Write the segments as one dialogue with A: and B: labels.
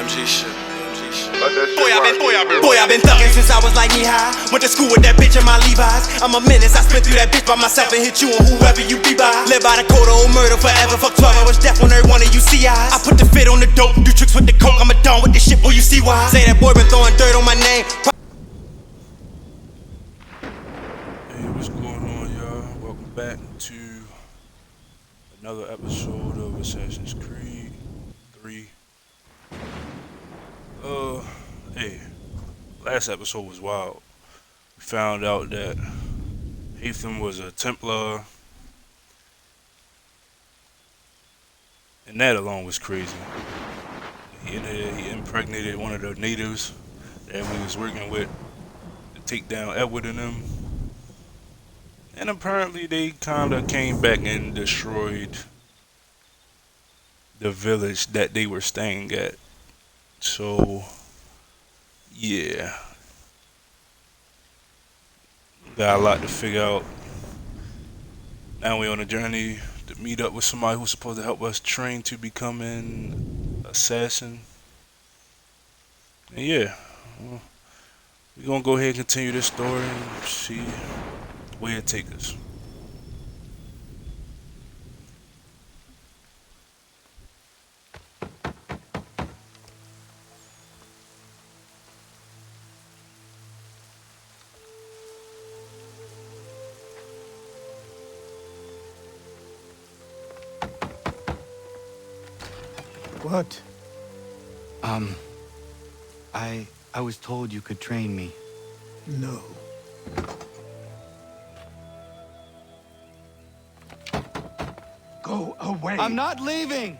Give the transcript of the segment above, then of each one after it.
A: AMG shit.
B: Boy, I've been thuggin' since I was like knee high. Went to school with that bitch in my Levi's. I'm a menace, I spent through that bitch by myself and hit you and whoever you be by. Live by the code of old murder forever. Fuck 12 hours death on every one of you CIs. I put the fit on the dope, do tricks with the coke. I'm a don with this shit, boy, you see why? Say that boy been throwing dirt on my name.
A: Hey, what's going on, y'all? Welcome back to another episode of Assassin's Creed 3. Hey, last episode was wild. We found out that Hatham was a Templar, and that alone was crazy. He impregnated one of the natives that we was working with to take down Edward and them. And apparently they kinda came back and destroyed the village that they were staying at. So yeah, got a lot to figure out. Now we're on a journey to meet up with somebody who's supposed to help us train to become an assassin. And yeah, we're gonna go ahead and continue this story and see where it takes us.
C: What?
D: I was told you could train me.
C: No. Go away.
D: I'm not leaving!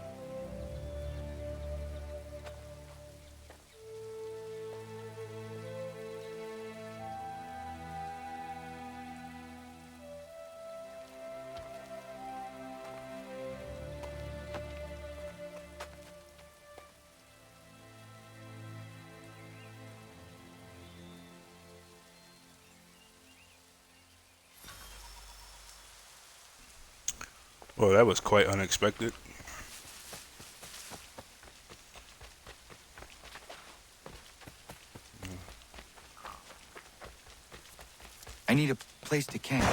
A: Well, that was quite unexpected.
D: I need a place to camp.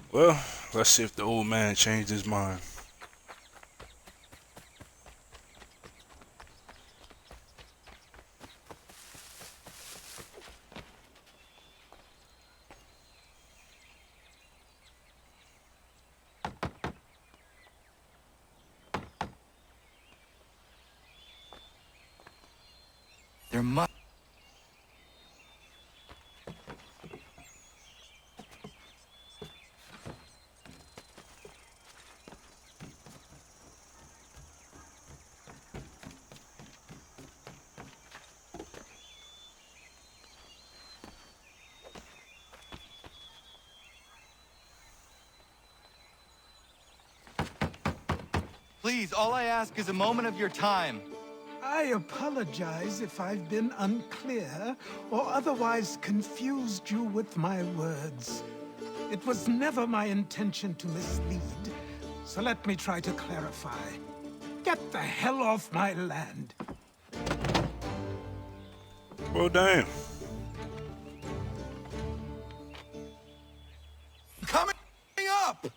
A: Well, let's see if the old man changed his mind.
D: There must... Please, all I ask is a moment of your time.
C: I apologize if I've been unclear or otherwise confused you with my words. It was never my intention to mislead, so let me try to clarify. Get the hell off my land.
A: Well, damn.
D: Coming up!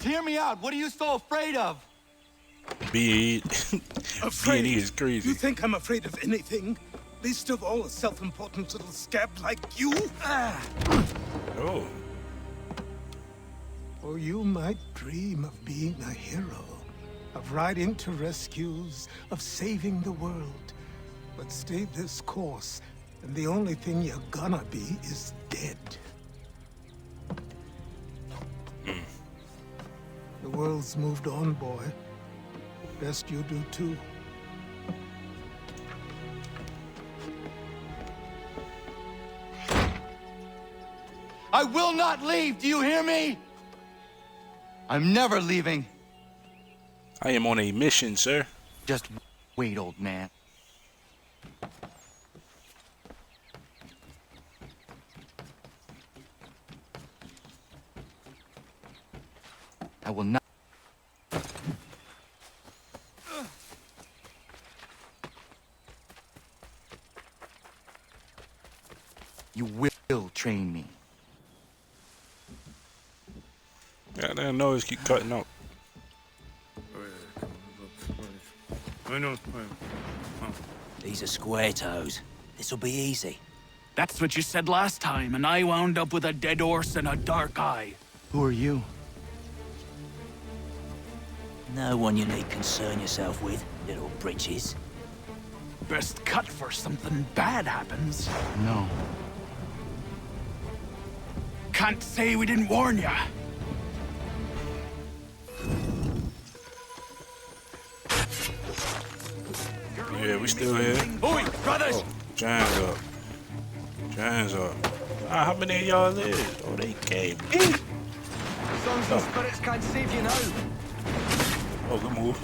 D: hear me out. What are you so afraid of?
A: B&E
C: Afraid?
A: B&E is crazy.
C: You think I'm afraid of anything? Least of all a self-important little scab like you? Ah.
A: Oh.
C: Or you might dream of being a hero, of riding to rescues, of saving the world. But stay this course, and the only thing you're gonna be is dead. The world's moved on, boy. Best you do too.
D: I will not leave. Do you hear me? I'm never leaving.
A: I am on a mission, sir.
D: Just wait, old man. I will not. You will train me.
A: Yeah, that noise keep cutting out.
E: These are square toes. This'll be easy.
F: That's what you said last time, and I wound up with a dead horse and a dark eye.
D: Who are you?
E: No one you need concern yourself with, little britches.
F: Best cut for something bad happens.
D: No.
F: Can't say we didn't warn ya.
A: Yeah, we still here.
F: Oi, brothers!
A: Oh, Giants up. Giants up. Ah, how many of y'all is? Oh, they came in.
G: Songs and spirits can't save you now.
A: Oh, good move.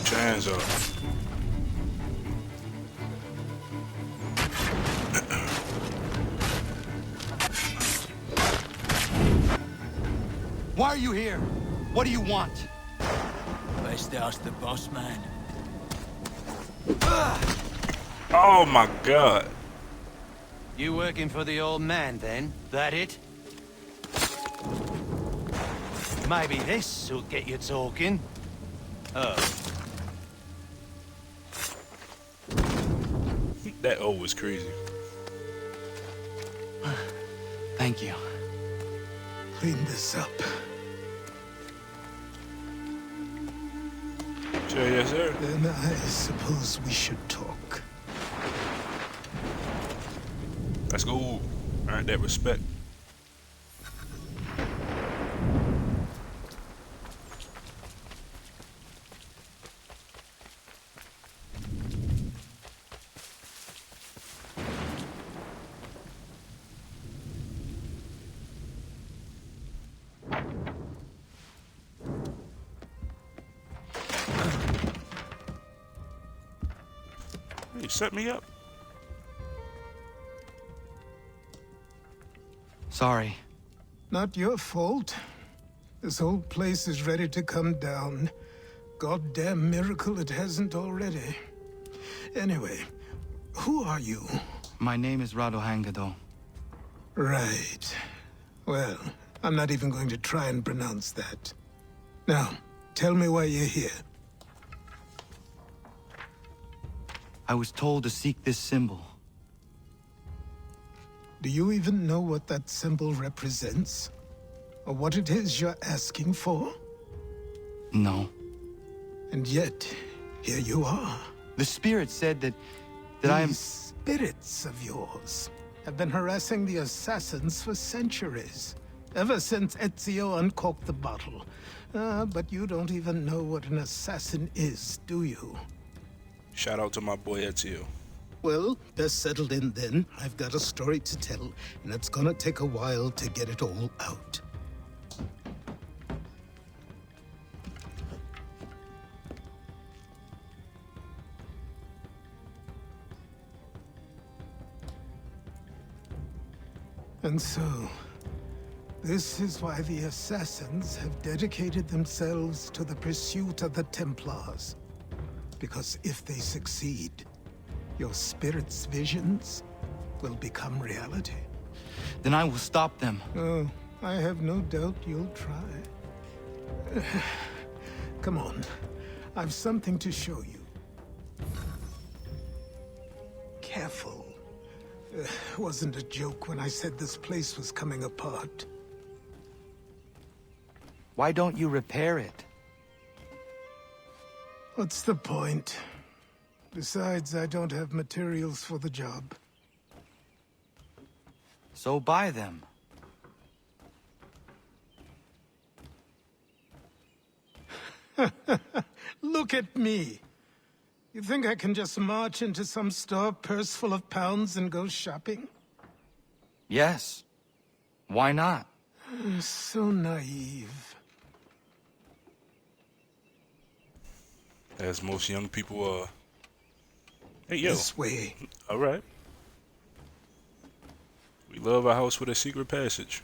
A: Giants up.
D: Why are you here? What do you want?
E: Best ask the boss man.
A: Oh my god.
G: You working for the old man, then? That it? Maybe this will get you talking. Oh.
A: That O was crazy.
D: Thank you.
C: Clean this up.
A: Sure, yes, sir.
C: Then I suppose we should talk.
A: Let's go. Earn that respect. You set me up.
D: Sorry.
C: Not your fault. This whole place is ready to come down. Goddamn miracle it hasn't already. Anyway, who are you?
D: My name is Rado Hangado.
C: Right. Well, I'm not even going to try and pronounce that. Now, tell me why you're here.
D: I was told to seek this symbol.
C: Do you even know what that symbol represents? Or what it is you're asking for?
D: No.
C: And yet, here you are.
D: The spirit said that I am...
C: These spirits of yours have been harassing the assassins for centuries. Ever since Ezio uncorked the bottle. But you don't even know what an assassin is, do you?
A: Shout out to my boy Ezio.
C: Well, best settled in then. I've got a story to tell, and it's gonna take a while to get it all out. And so, This is why the Assassins have dedicated themselves to the pursuit of the Templars. Because if they succeed, your spirit's visions will become reality.
G: Then I will stop them.
C: Oh, I have no doubt you'll try. Come on. I've something to show you. Careful. Wasn't a joke when I said this place was coming apart.
G: Why don't you repair it?
C: What's the point? Besides, I don't have materials for the job.
G: So buy them.
C: Look at me. You think I can just march into some store, purse full of pounds, and go shopping?
G: Yes. Why not?
C: So naive.
A: As most young people are. Hey, yo.
C: This way.
A: All right. We love a house with a secret passage.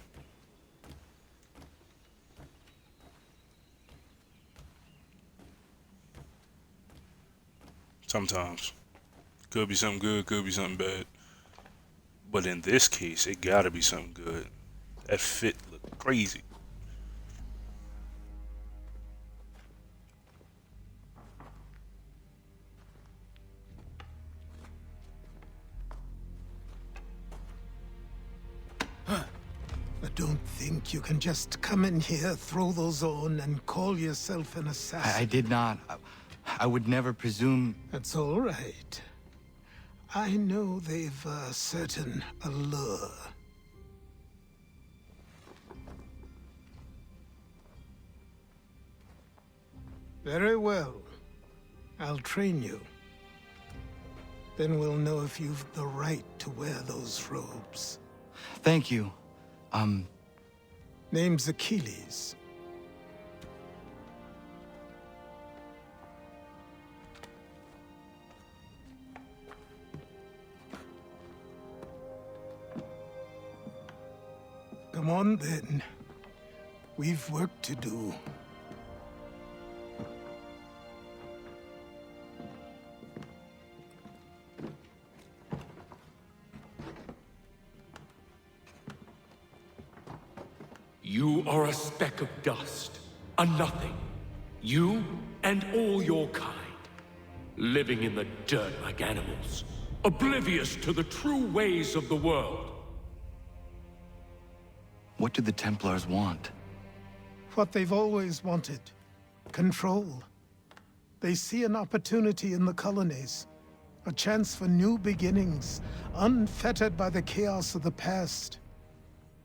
A: Sometimes. Could be something good, could be something bad. But in this case, it gotta be something good. That fit looked crazy.
C: I don't think you can just come in here, throw those on, and call yourself an assassin.
G: I did not. I would never presume.
C: That's all right. I know they've a certain allure. Very well. I'll train you. Then we'll know if you've the right to wear those robes.
G: Thank you.
C: Name's Achilles. Come on, then. We've work to do.
H: You are a speck of dust, a nothing. You and all your kind, living in the dirt like animals, oblivious to the true ways of the world.
G: What do the Templars want?
C: What they've always wanted. Control. They see an opportunity in the colonies. A chance for new beginnings, unfettered by the chaos of the past.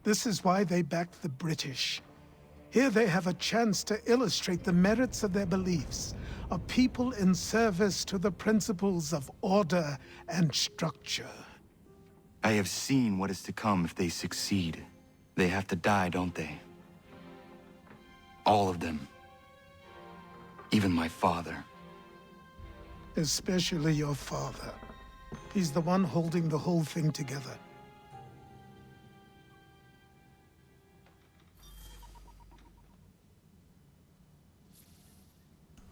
C: This is why they backed the British. Here they have a chance to illustrate the merits of their beliefs. A people in service to the principles of order and structure.
G: I have seen what is to come if they succeed. They have to die, don't they? All of them. Even my father.
C: Especially your father. He's the one holding the whole thing together.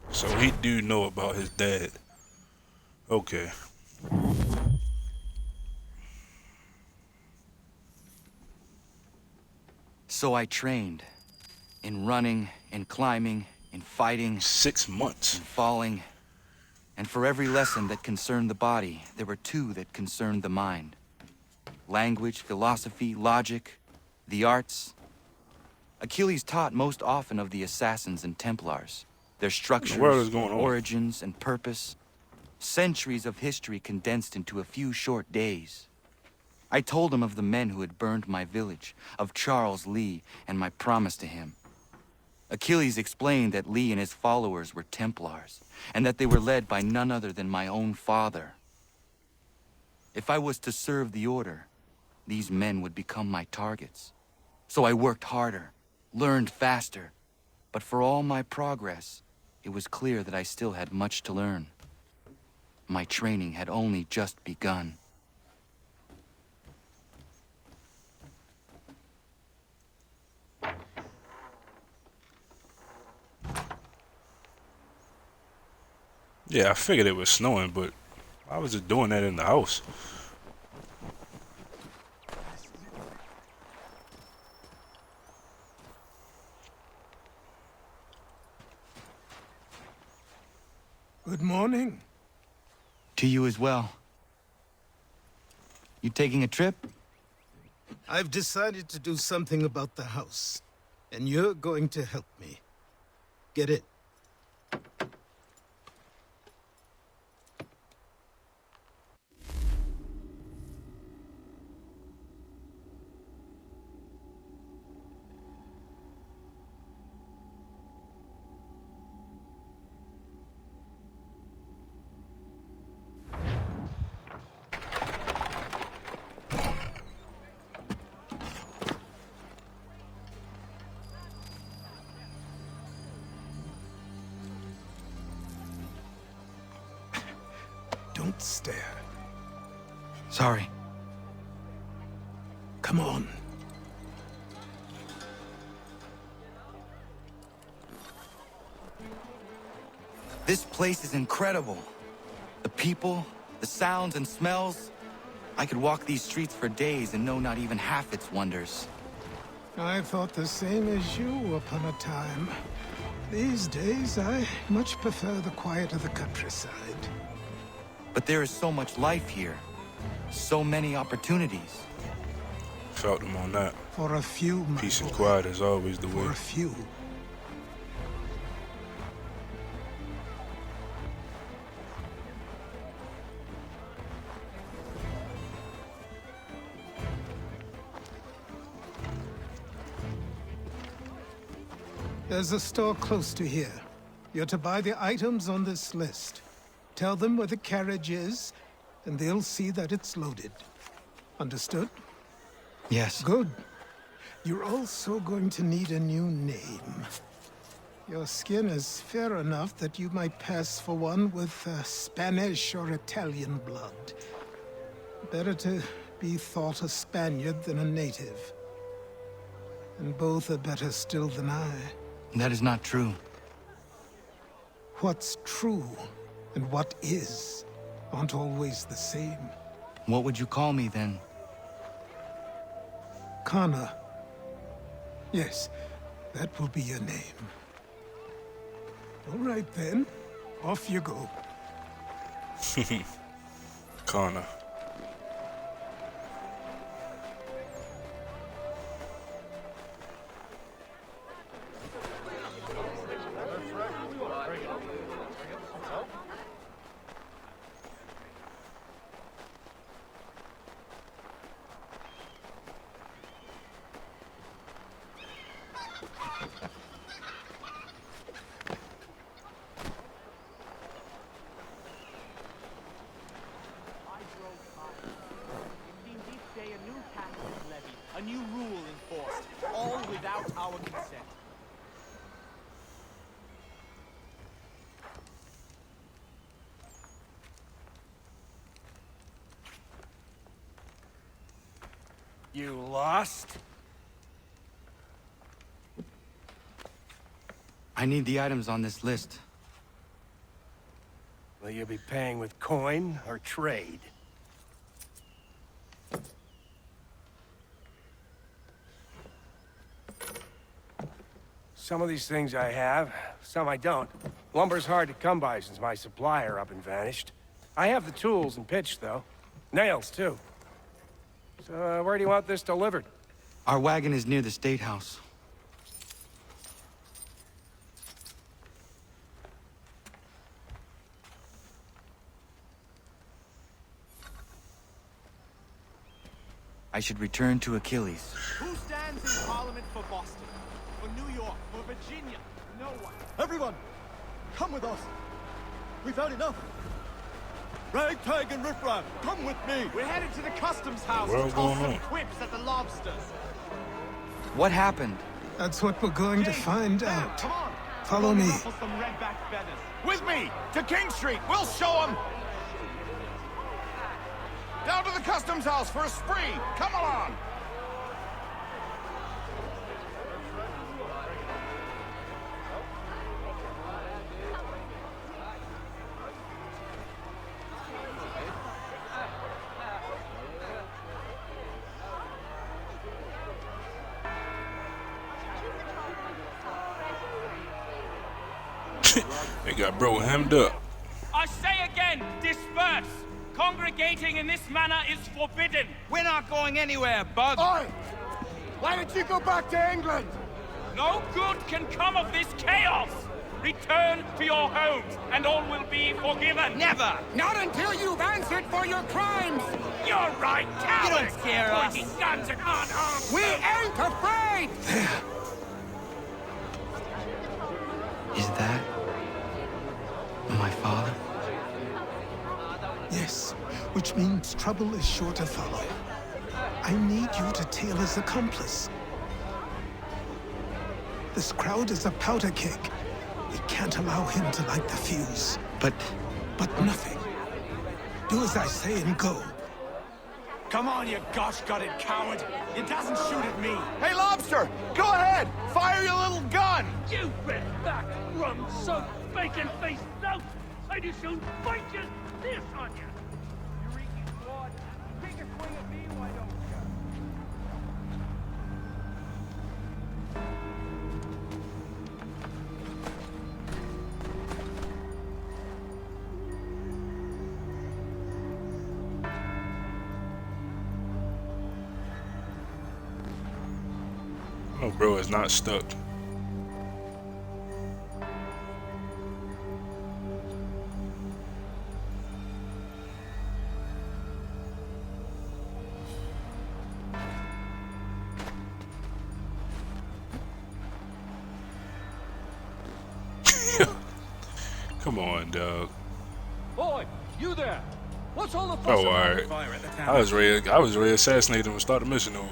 A: So he do know about his dad. Okay.
G: So I trained. In running, in climbing, in fighting,
A: 6 months.
G: in falling. And for every lesson that concerned the body, there were two that concerned the mind. Language, philosophy, logic, the arts. Achilles taught most often of the Assassins and Templars. Their structures,
A: world is going on?
G: origins, and purpose. Centuries of history condensed into a few short days. I told him of the men who had burned my village, of Charles Lee, and my promise to him. Achilles explained that Lee and his followers were Templars, and that they were led by none other than my own father. If I was to serve the order, these men would become my targets. So I worked harder, learned faster, but for all my progress, it was clear that I still had much to learn. My training had only just begun.
A: Yeah, I figured it was snowing, but I was just doing that in the house.
C: Good morning.
G: To you as well. You taking a trip?
C: I've decided to do something about the house, and you're going to help me. Get it? Don't stare.
G: Sorry.
C: Come on.
G: This place is incredible. The people, the sounds and smells. I could walk these streets for days and know not even half its wonders.
C: I thought the same as you upon a time. These days, I much prefer the quiet of the countryside.
G: But there is so much life here. So many opportunities.
A: Felt them on that.
C: For a few, my
A: Peace and
C: boy.
A: quiet is always the
C: For
A: way.
C: a few. There's a store close to here. You're to buy the items on this list. Tell them where the carriage is, and they'll see that it's loaded. Understood?
G: Yes.
C: Good. You're also going to need a new name. Your skin is fair enough that you might pass for one with Spanish or Italian blood. Better to be thought a Spaniard than a native. And both are better still than I.
G: That is not true.
C: What's true and what is aren't always the same.
G: What would you call me then?
C: Kana. Yes, that will be your name. All right then, off you go.
A: Connor.
I: A new rule enforced, all without our consent.
J: You lost?
G: I need the items on this list.
J: Will you be paying with coin or trade? Some of these things I have, some I don't. Lumber's hard to come by since my supplier up and vanished. I have the tools and pitch, though. Nails, too. So, where do you want this delivered?
G: Our wagon is near the State House. I should return to Achilles.
I: Who stands in Parliament for Boston? For New York? For Virginia? No one.
D: Everyone, come with us. We've had enough. Ragtag and riffraff, come with me.
I: We're headed to the customs house
A: What's
I: to toss
A: going
I: some
A: on?
I: quips at the lobsters.
G: What happened?
C: That's what we're going to find
I: Ben,
C: out.
I: come on.
C: Follow
I: We're gonna
C: me.
I: ruffle some redback feathers.
D: With me, to King Street. We'll show them. Down to the customs house for a spree. Come along.
A: They got bro hemmed up.
K: I say again, disperse. Congregating in this manner is forbidden.
L: We're not going anywhere, Bug.
J: Oi! Why did you go back to England?
K: No good can come of this chaos. Return to your homes, and all will be forgiven.
L: Never!
J: Not until you've answered for your crimes!
K: You're right,
L: You don't scare us.
K: pointing guns at unarmed.
J: We ain't afraid!
G: Is that my father?
C: Yes, which means trouble is sure to follow. I need you to tail his accomplice. This crowd is a powder keg. We can't allow him to light the fuse.
G: But
C: nothing. Do as I say and go.
I: Come on, you gosh-gutted coward. It doesn't shoot at me.
D: Hey, Lobster! Go ahead! Fire your little gun!
K: You red back, rum-soaked, bacon-faced lout! I do soon fight you this on you! You reeking fraud. Take a swing at me, why don't you?
A: No, bro is not stuck. Come on, dog.
H: Boy, you there? What's all the fuss
A: Oh,
H: about?
A: alright.
I: Fire at the town.
A: I was ready to assassinate him and start the mission over.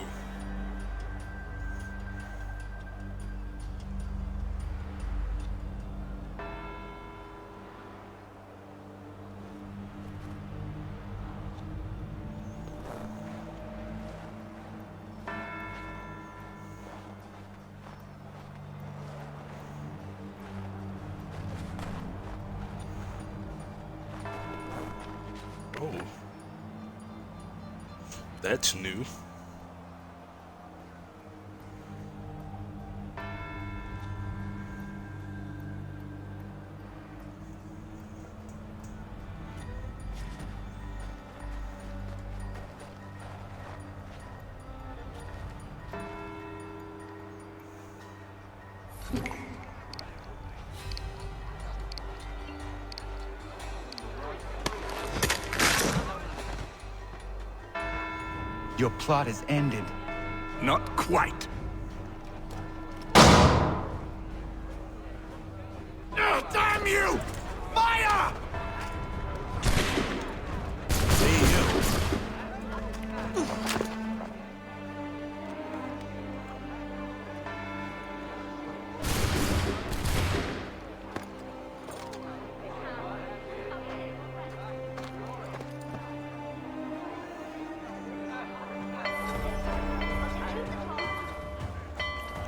A: Oh. That's new.
G: Your plot is ended.
H: Not quite.
J: Oh, damn you! Fire!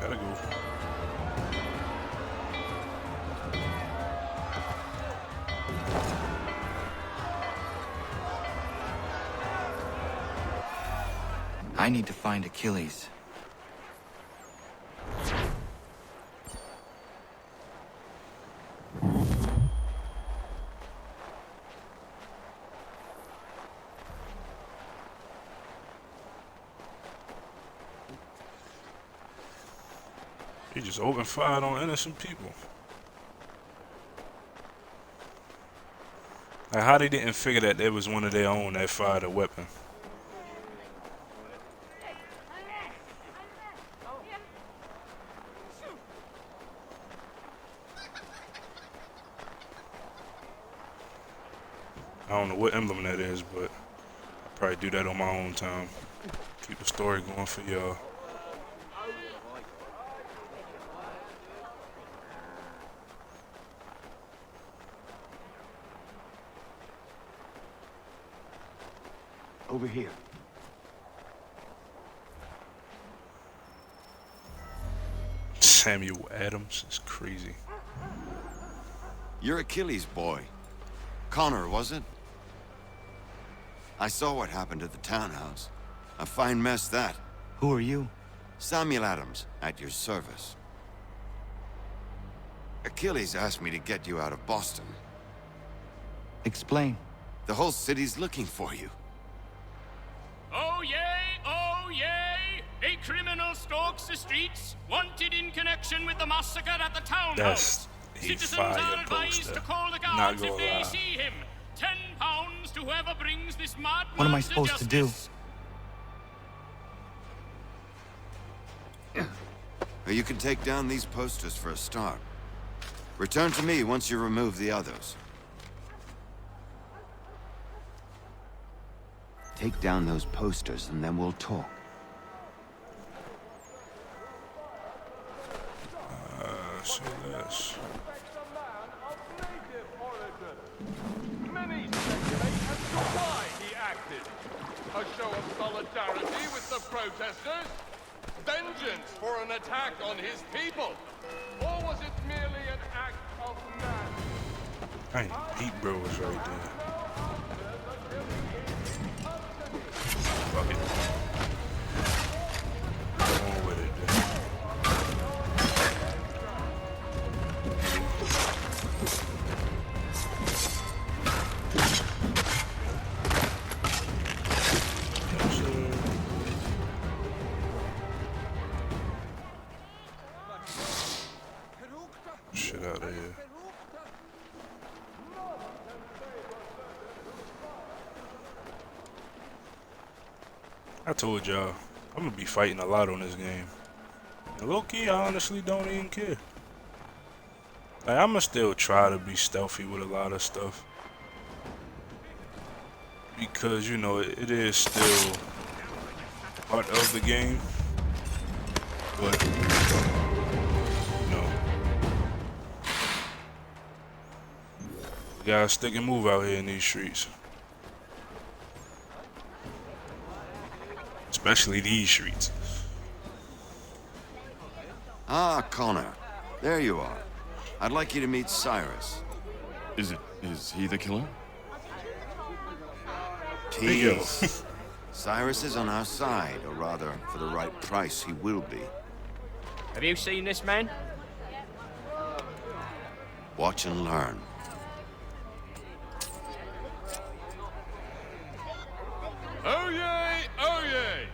A: Gotta go.
G: I need to find Achilles.
A: He just opened fire on innocent people. Like, how they didn't figure that it was one of their own that fired a weapon. I don't know what emblem that is, but I'll probably do that on my own time. Keep the story going for y'all.
J: Over here.
A: Samuel Adams is crazy.
M: You're Achilles' boy. Connor, was it? I saw what happened at the townhouse. A fine mess, that.
G: Who are you?
M: Samuel Adams, at your service. Achilles Achilles asked me to get you out of Boston.
G: Explain.
M: The whole city's looking for you.
K: Oh yay, oh yay! A criminal stalks the streets, wanted in connection with the massacre at the townhouse. Citizens are advised to call the guards if they see him. £10 to whoever brings this madman.
G: What am I supposed to do?
M: You can take down these posters for a start. Return to me once you remove the others. Take down those posters and then we'll talk.
A: So this.
N: Many speculate as to why he acted. A show of solidarity with the protesters? Vengeance for an attack on his people? Or was it merely an act of madness?
A: I ain't Pete Bro was right there. Fuck it. Go on with it, dude. Shit out of here. I told y'all, I'm gonna be fighting a lot on this game. And low-key, I honestly don't even care. Like, I'ma still try to be stealthy with a lot of stuff. Because, you know, it is still part of the game. But, you know, we gotta stick and move out here in these streets. Especially these streets.
M: Ah, Connor. There you are. I'd like you to meet Cyrus.
O: Is he the killer?
M: Tease. Cyrus is on our side, or rather, for the right price, he will be.
L: Have you seen this man?
M: Watch and learn.
N: Oh yay, oh yay!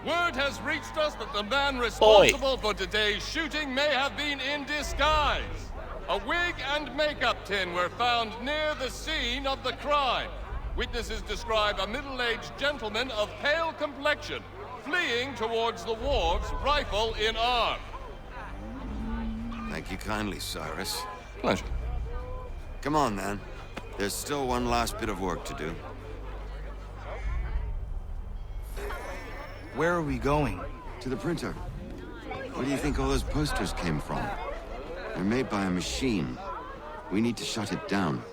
N: Word has reached us that the man responsible for today's shooting may have been in disguise. A wig and makeup tin were found near the scene of the crime. Witnesses describe a middle-aged gentleman of pale complexion fleeing towards the wharves, rifle in arm.
M: Thank you kindly, Cyrus.
O: Pleasure.
M: Come on, then. There's still one last bit of work to do.
G: Where are we going?
M: To the printer. Where do you think all those posters came from? They're made by a machine. We need to shut it down.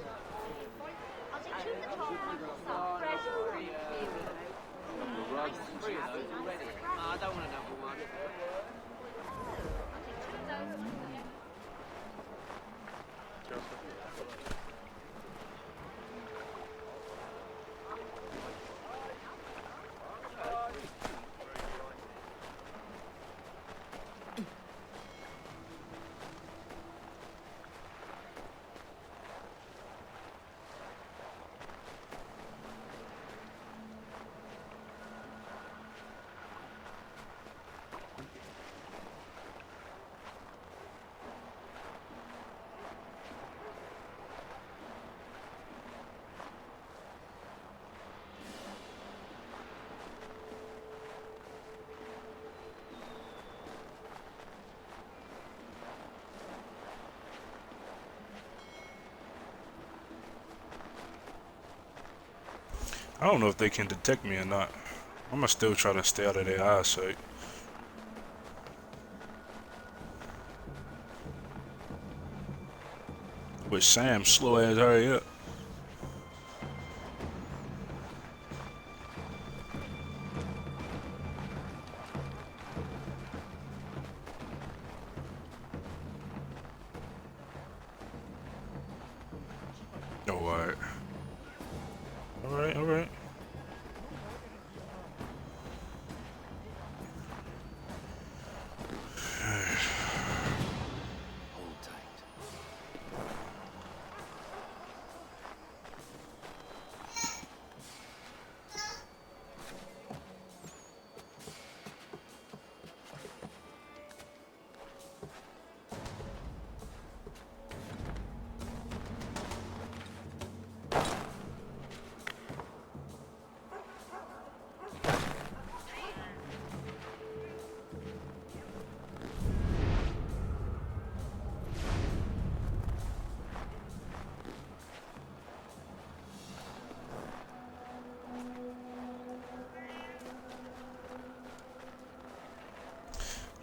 A: I don't know if they can detect me or not. I'm gonna still try to stay out of their eyesight. But Sam, slow ass, hurry up. Oh, alright. Alright, alright.
G: Hold tight.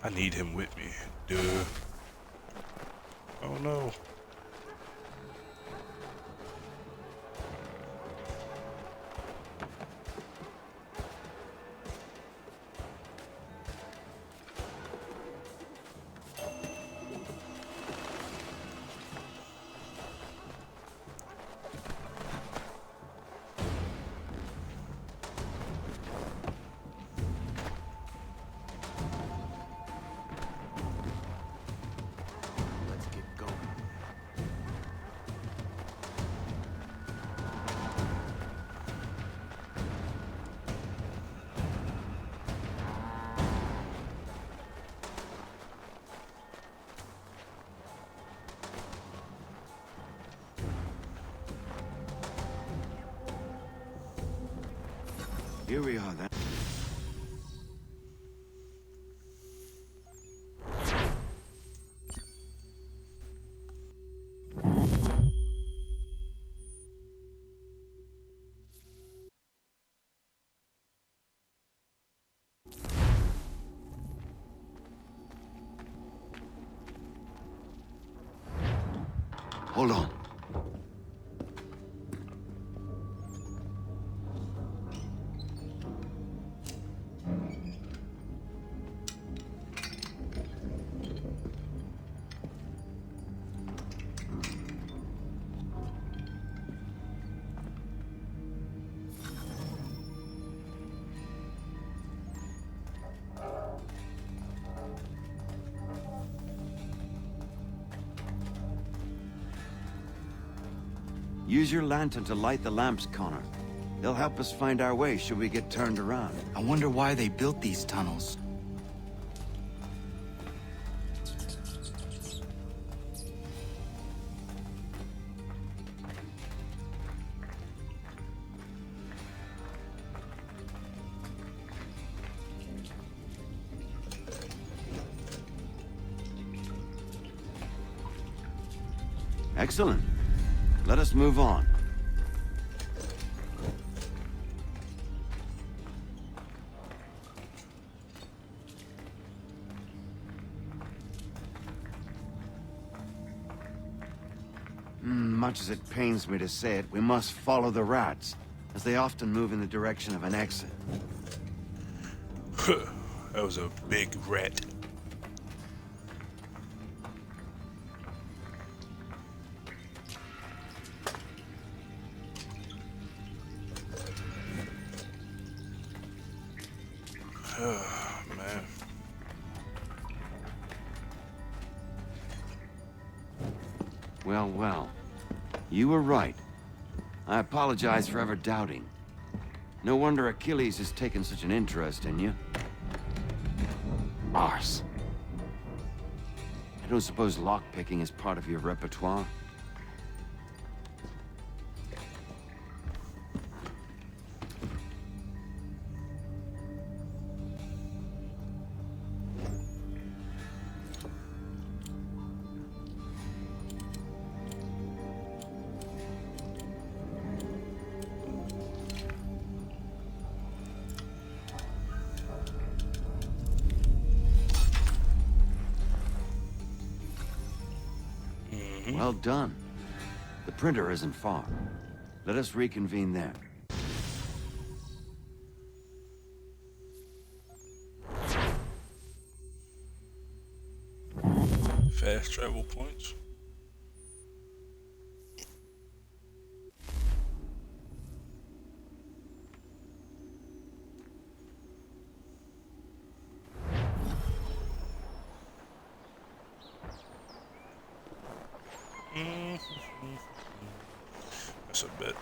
A: I need him with me, dude. Oh no.
G: Let's get going.
M: Here we are then. Hold on. Use your lantern to light the lamps, Connor. They'll help us find our way should we get turned around.
G: I wonder why they built these tunnels.
M: Excellent. Let us move on. Much as it pains me to say it, we must follow the rats, as they often move in the direction of an exit.
A: That was a big rat. Oh, man.
M: Well, well. You were right. I apologize for ever doubting. No wonder Achilles has taken such an interest in you. Arse. I don't suppose lockpicking is part of your repertoire? Well done. The printer isn't far. Let us reconvene there.
A: Fast travel points. That's a bit.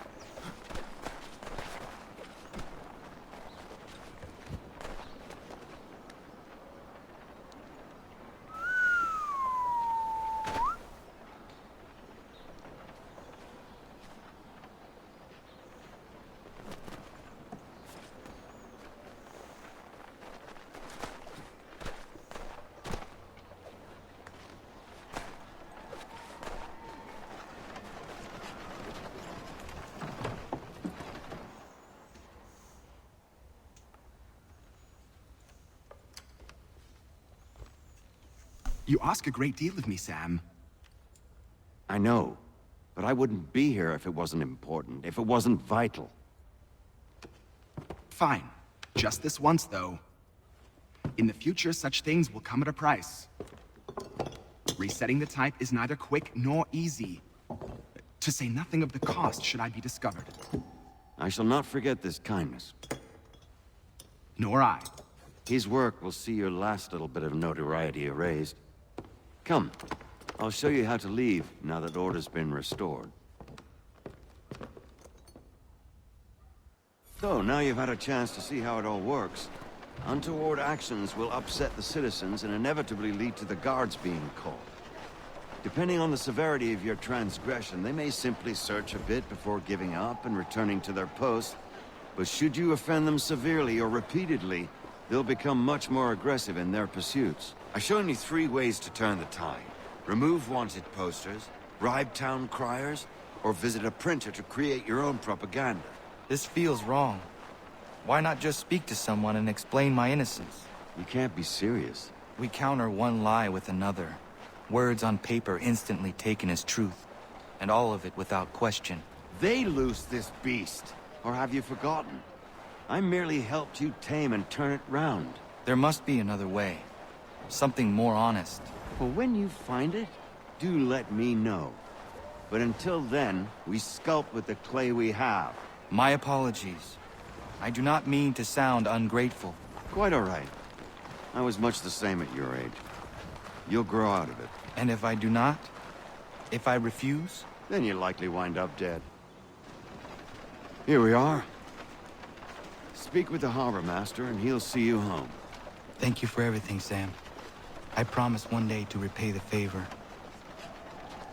P: You ask a great deal of me, Sam.
M: I know, but I wouldn't be here if it wasn't important, if it wasn't vital.
P: Fine. Just this once, though. In the future, such things will come at a price. Resetting the type is neither quick nor easy. To say nothing of the cost should I be discovered.
M: I shall not forget this kindness.
P: Nor I.
M: His work will see your last little bit of notoriety erased. Come, I'll show you how to leave now that order's been restored. So, now you've had a chance to see how it all works. Untoward actions will upset the citizens and inevitably lead to the guards being called. Depending on the severity of your transgression, they may simply search a bit before giving up and returning to their post. But should you offend them severely or repeatedly, they'll become much more aggressive in their pursuits. I've shown you 3 ways to turn the tide. Remove wanted posters, bribe town criers, or visit a printer to create your own propaganda.
G: This feels wrong. Why not just speak to someone and explain my innocence?
M: You can't be serious.
G: We counter one lie with another. Words on paper instantly taken as truth. And all of it without question.
M: They loose this beast. Or have you forgotten? I merely helped you tame and turn it round.
G: There must be another way. Something more honest.
M: Well, when you find it, do let me know. But until then, we sculpt with the clay we have.
G: My apologies. I do not mean to sound ungrateful.
M: Quite all right. I was much the same at your age. You'll grow out of it.
G: And if I do not? If I refuse?
M: Then you'll likely wind up dead. Here we are. Speak with the harbor master and he'll see you home.
G: Thank you for everything, Sam. I promise one day to repay the favor.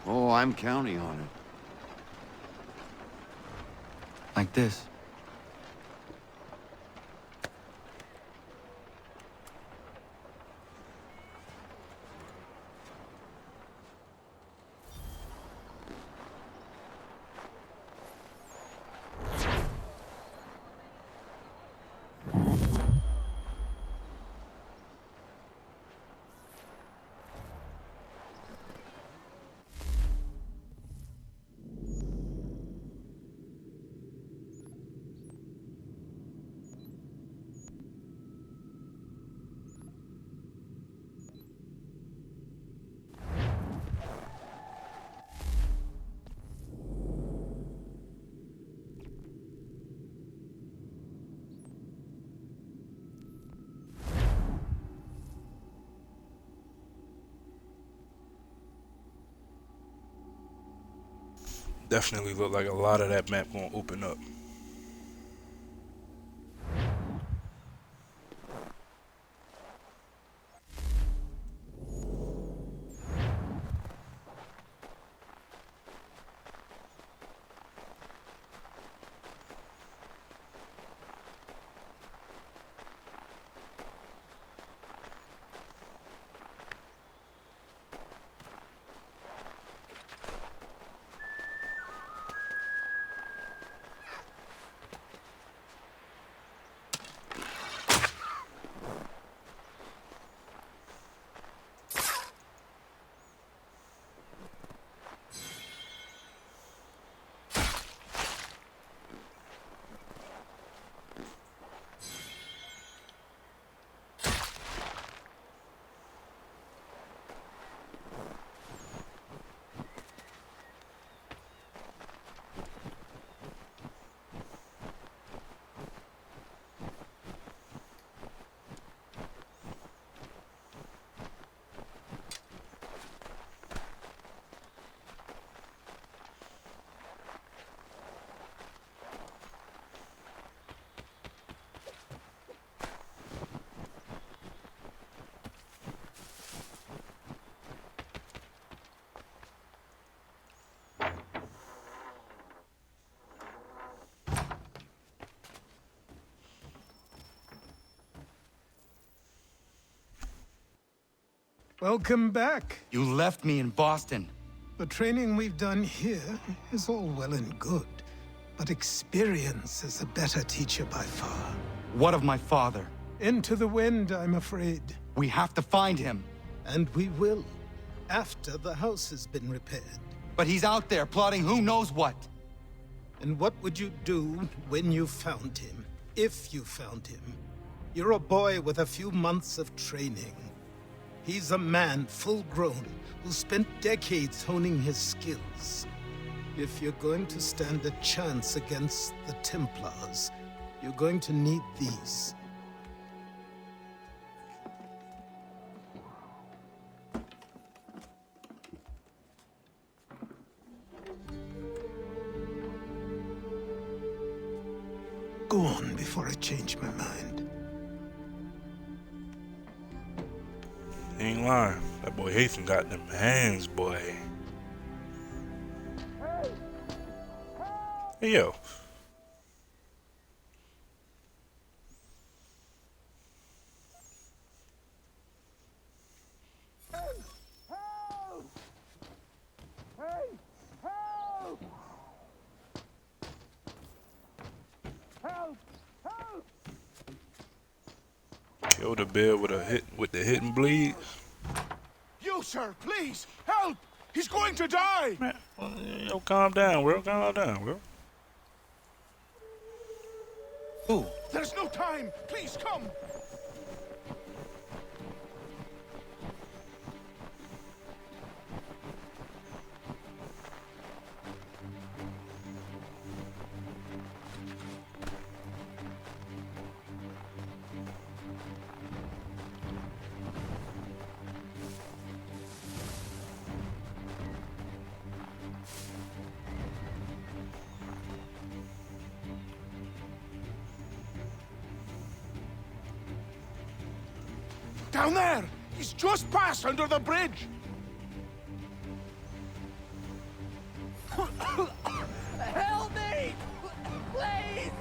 M: Oh, I'm counting on it.
G: Like this.
A: Definitely look like a lot of that map gonna open up.
C: Welcome back.
G: You left me in Boston.
C: The training we've done here is all well and good, but experience is a better teacher by far.
G: What of my father?
C: Into the wind, I'm afraid.
G: We have to find him.
C: And we will, after the house has been repaired.
G: But he's out there plotting who knows what.
C: And what would you do when you found him? If you found him? You're a boy with a few months of training. He's a man, full-grown, who spent decades honing his skills. If you're going to stand a chance against the Templars, you're going to need these. Go on before I change my mind.
A: He ain't lying. That boy Hatham got them hands, boy. Hey, yo. Kill the bear with the hit and bleed.
Q: You, sir, please help! He's going to die!
A: Man, yo, calm down, bro. Calm down, bro.
Q: Ooh. There's no time! Please come! Down there! He's just passed under the bridge!
B: Help me! Please!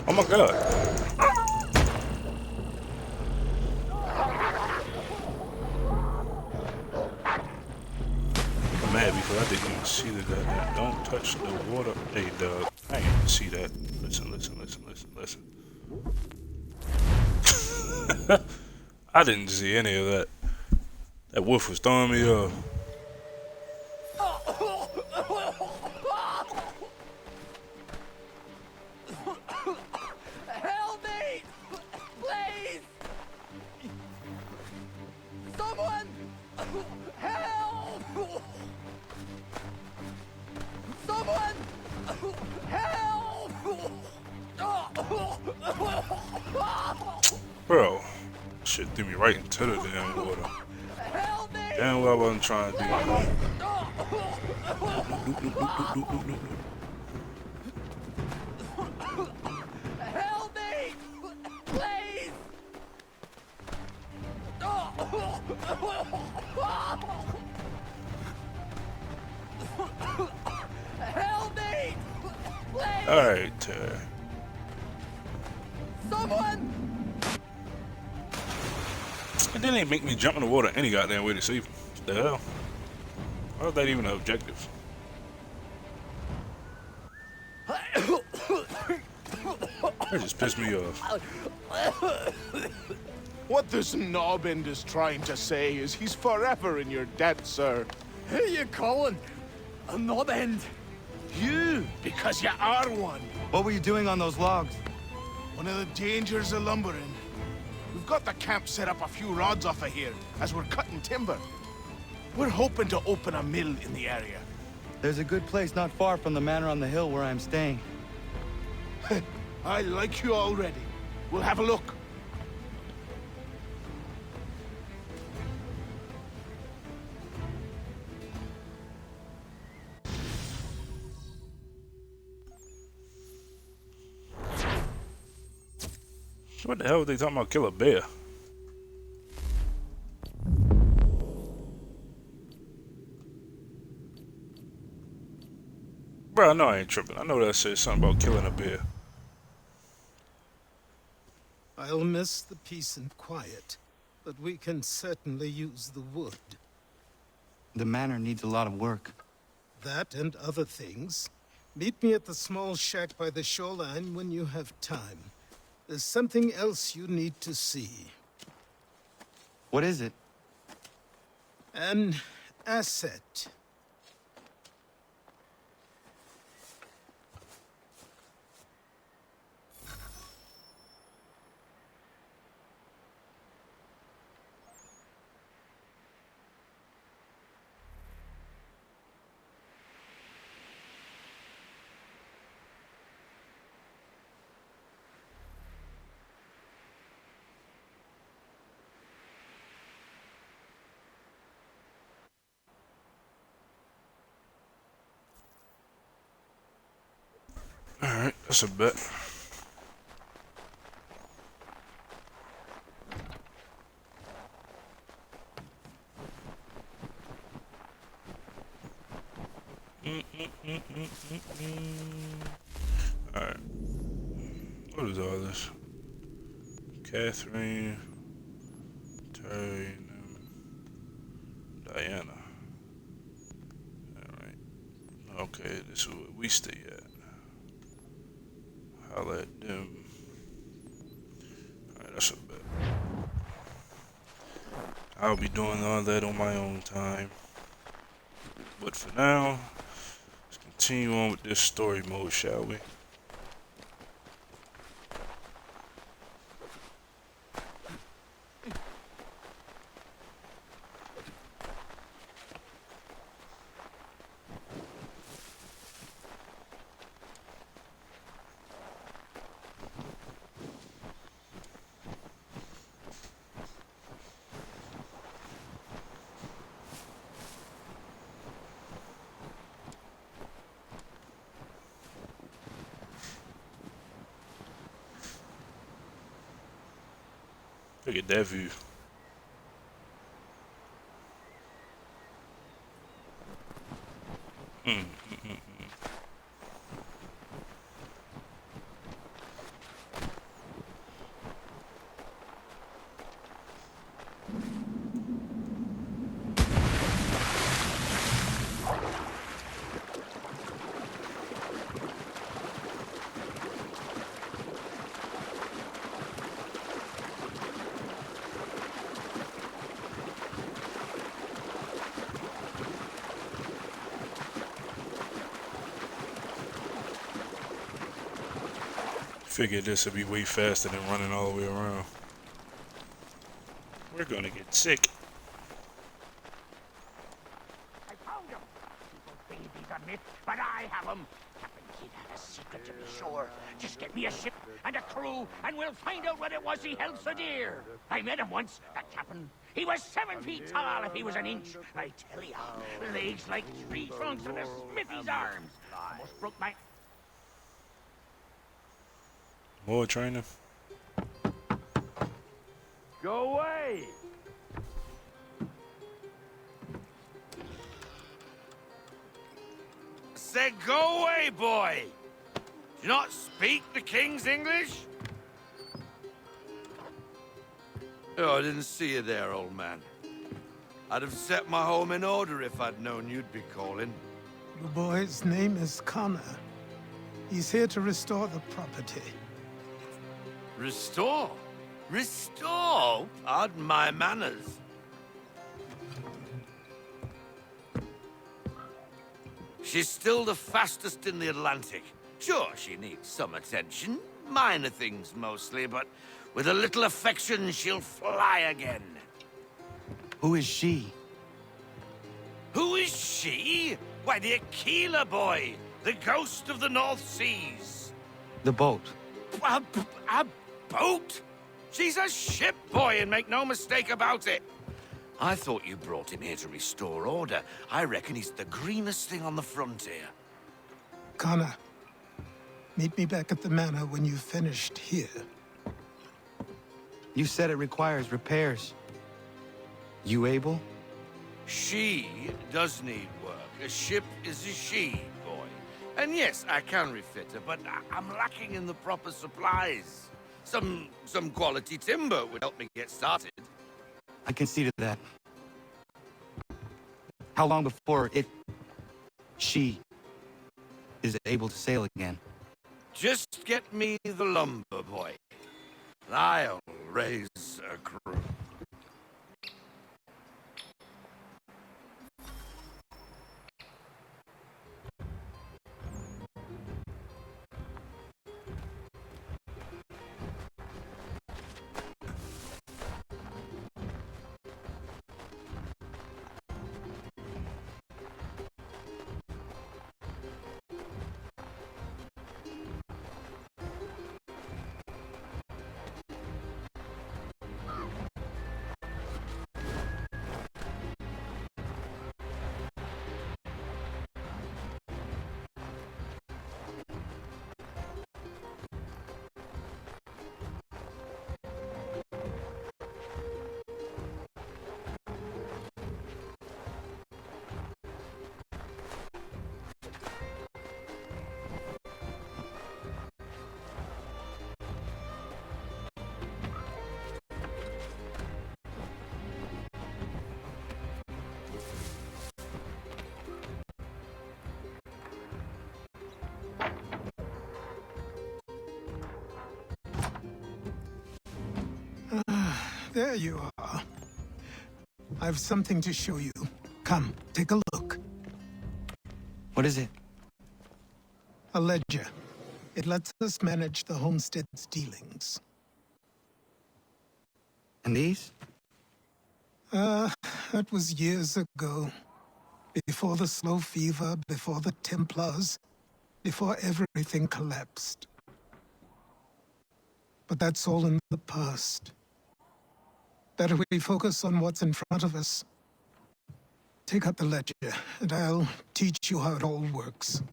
A: Oh my god. I'm mad because I didn't even see the goddamn don't touch the water. Hey, dog. I didn't even see that. Listen. I didn't see any of that. That wolf was throwing me off.
B: Help me! Please! Someone! Help! Someone! Help!
A: Bro, shit threw me right into the damn water. Damn well I wasn't trying to do that.
B: Help me! Please! Help me! Please!
A: Alright, Terry.
B: Someone!
A: It didn't even make me jump in the water any goddamn way to save him. What the hell? How is that even an objective? That just pissed me off.
Q: What this knobbend is trying to say is he's forever in your debt, sir.
B: Who you calling? A knob-end?
Q: You, because you are one.
G: What were you doing on those logs?
Q: One of the dangers of lumbering. We've got the camp set up a few rods off of here, as we're cutting timber. We're hoping to open a mill in the area.
G: There's a good place not far from the manor on the hill where I'm staying.
Q: I like you already. We'll have a look.
A: What the hell are they talking about? Kill a bear? Bro, I know I ain't tripping. I know that says something about killing a bear.
C: I'll miss the peace and quiet, but we can certainly use the wood.
G: The manor needs a lot of work.
C: That and other things. Meet me at the small shack by the shoreline when you have time. There's something else you need to see.
G: What is it?
C: An asset.
A: Alright, that's a bet. Alright. What is all this? Catherine, Terry, Diana. Alright. Okay, this is where we stay at. Holla at them. Alright, that's a bet. I'll be doing all that on my own time. But for now, let's continue on with this story mode, shall we? Look at that view. Figured this would be way faster than running all the way around. We're gonna get sick.
R: I found him. People say these are myths, but I have them. Captain Kidd had a secret to be sure. Just get me a ship and a crew, and we'll find out what it was he held so dear. I met him once, that captain. He was 7 feet tall if he was an inch. I tell ya, legs like tree trunks and a smithy's arms. Almost broke my...
A: More training.
D: Go away!
S: Said go away, boy! Do you not speak the King's English? Oh, I didn't see you there, old man. I'd have set my home in order if I'd known you'd be calling.
C: The boy's name is Connor. He's here to restore the property.
S: Restore? Restore? Pardon my manners. She's still the fastest in the Atlantic. Sure, she needs some attention. Minor things mostly, but with a little affection, she'll fly again.
G: Who is she?
S: Who is she? Why, the Aquila boy, the ghost of the North Seas.
G: The boat.
S: A boat? She's a ship, boy, and make no mistake about it. I thought you brought him here to restore order. I reckon he's the greenest thing on the frontier.
C: Connor, meet me back at the manor when you've finished here.
G: You said it requires repairs. You able?
S: She does need work. A ship is a she, boy. And yes, I can refit her, but I'm lacking in the proper supplies. Some quality timber would help me get started.
G: I can see to that. How long before she is able to sail again?
S: Just get me the lumber, boy. I'll raise a crew.
C: There you are. I've something to show you. Come, take a look.
G: What is it?
C: A ledger. It lets us manage the homestead's dealings.
G: And these?
C: That was years ago. Before the slow fever, before the Templars, before everything collapsed. But that's all in the past. Better we focus on what's in front of us. Take out the ledger, and I'll teach you how it all works.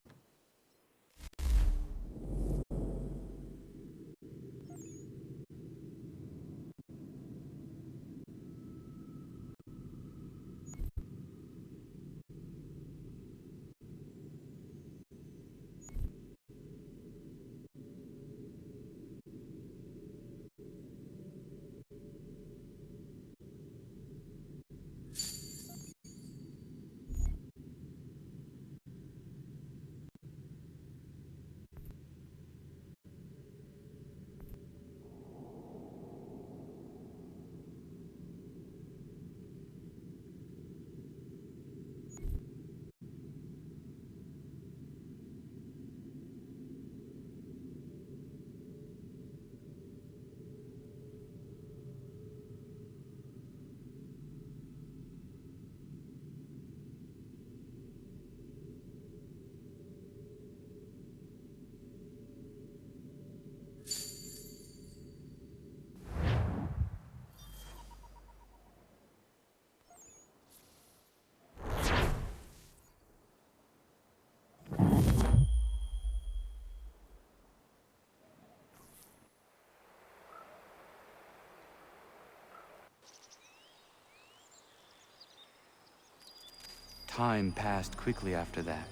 G: Time passed quickly after that.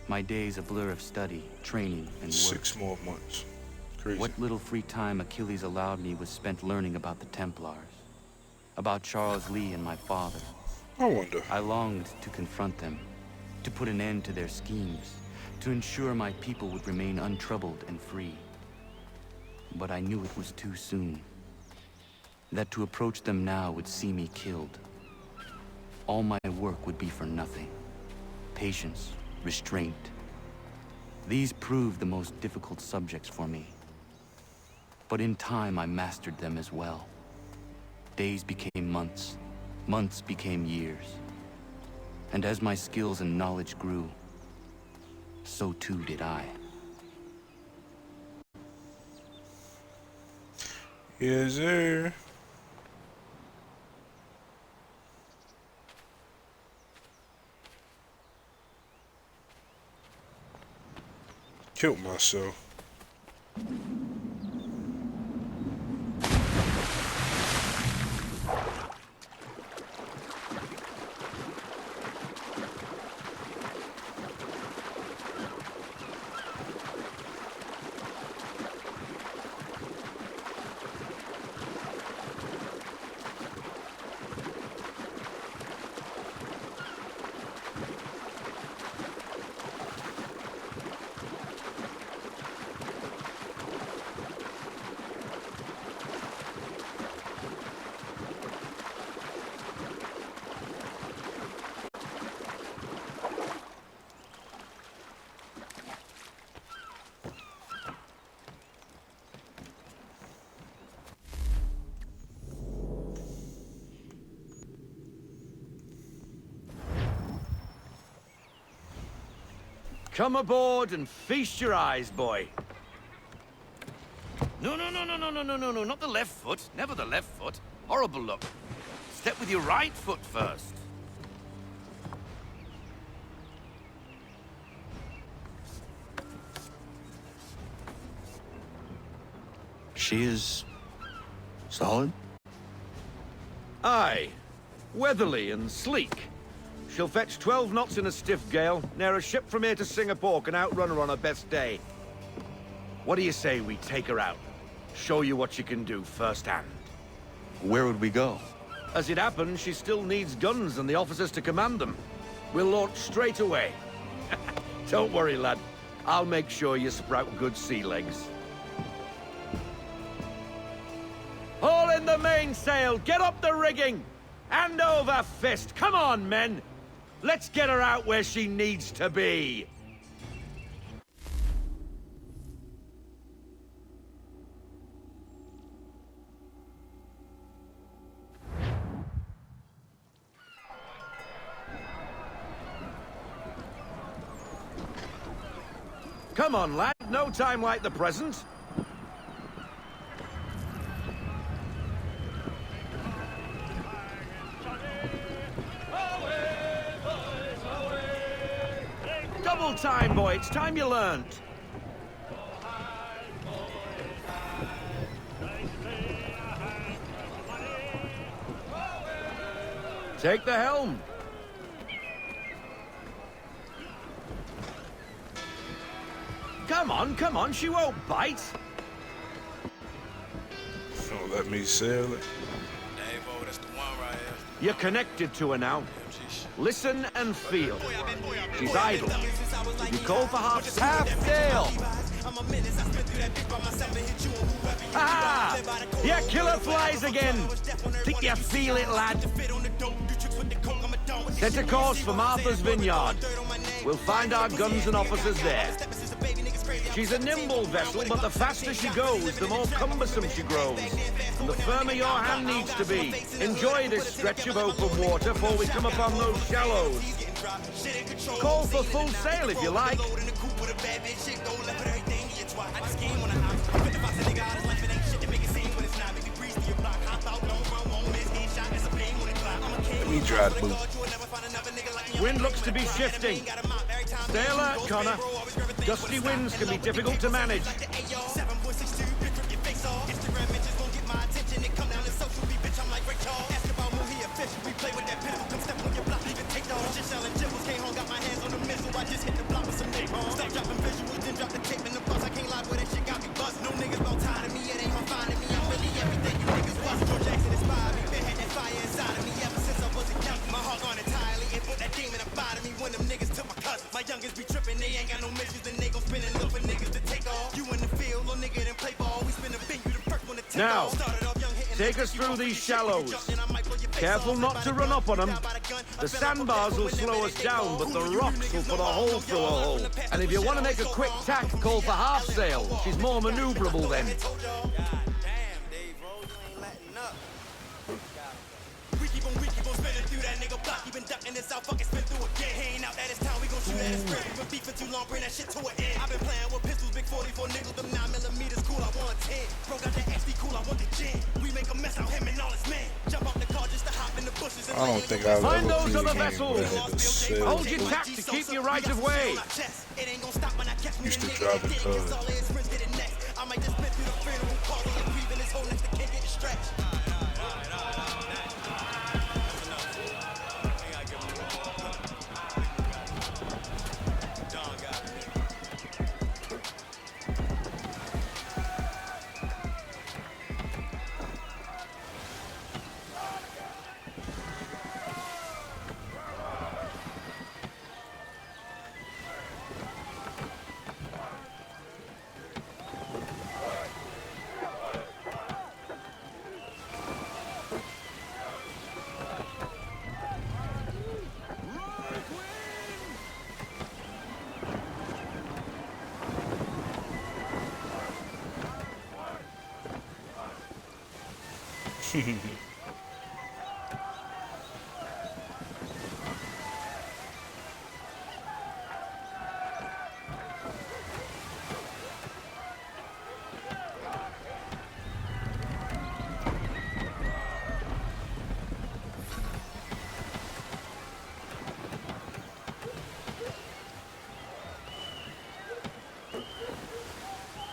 G: My days a blur of study, training, and work.
A: 6 more months. Crazy.
G: What little free time Achilles allowed me was spent learning about the Templars, about Charles Lee and my father.
A: I wonder.
G: I longed to confront them, to put an end to their schemes, to ensure my people would remain untroubled and free. But I knew it was too soon, that to approach them now would see me killed. All my work would be for nothing. Patience, restraint. These proved the most difficult subjects for me. But in time, I mastered them as well. Days became months. Months became years. And as my skills and knowledge grew, so too did I.
A: Yes, sir. Killed myself.
S: Come aboard and feast your eyes, boy. No, not the left foot. Never the left foot. Horrible look. Step with your right foot first.
G: She is... solid?
S: Aye. Weatherly and sleek. She'll fetch 12 knots in a stiff gale, near a ship from here to Singapore can outrun her on her best day. What do you say we take her out? Show you what she can do firsthand.
G: Where would we go?
S: As it happens, she still needs guns and the officers to command them. We'll launch straight away. Don't worry, lad. I'll make sure you sprout good sea legs. Haul in the mainsail! Get up the rigging! Hand over fist! Come on, men! Let's get her out where she needs to be! Come on, lad. No time like the present. Double time, boy. It's time you learned. Take the helm. Come on, she won't bite.
A: Oh, let me sail it.
S: You're connected to her now. Listen and feel. She's idle. You call for half sail. Ah! Your killer flies again. Think you feel it, lad? Set a course for Martha's Vineyard. We'll find our guns and officers there. She's a nimble vessel, but the faster she goes, the more cumbersome she grows. And the firmer your hand needs to be. Enjoy this stretch of open water before we come upon those shallows. Call for full sail if you like.
A: Let me dry the boot.
S: Wind looks to be shifting. Stay alert, Connor. Gusty winds can be difficult to manage.
B: My youngins be tripping, they ain't got no missions, and they gon' spin and look for niggas to take off. You in the field, little nigga didn't play ball. We spin a thing, you the first one to take
S: Now,
B: off.
S: take us through these shallows. Careful not to run up on them. The sandbars will slow us down, but the rocks will put a hole through a hole. And if you want to make a quick tack, call for half sail. She's more maneuverable then.
B: Been ducking this out, fucking spin through again. He ain't out at his town, we gon' shoot at his crib. We been beefing too long, bring that shit to an end. I've been playing with pistols, big 44 niggas, them 9mm cool, I want 10. Bro got that XB cool, I want the gin. We make a mess out him and all his men. Jump off the car just to hop in the bushes.
A: I don't think I've
S: Find
A: ever
S: those
A: played
S: other
A: a game
S: vessels.
A: where I had to sail.
S: Hold your tack to keep your right of way.
A: Used to drive a car.
B: I might just spin through the funeral, causing a grieving this whole next to can't get stretched.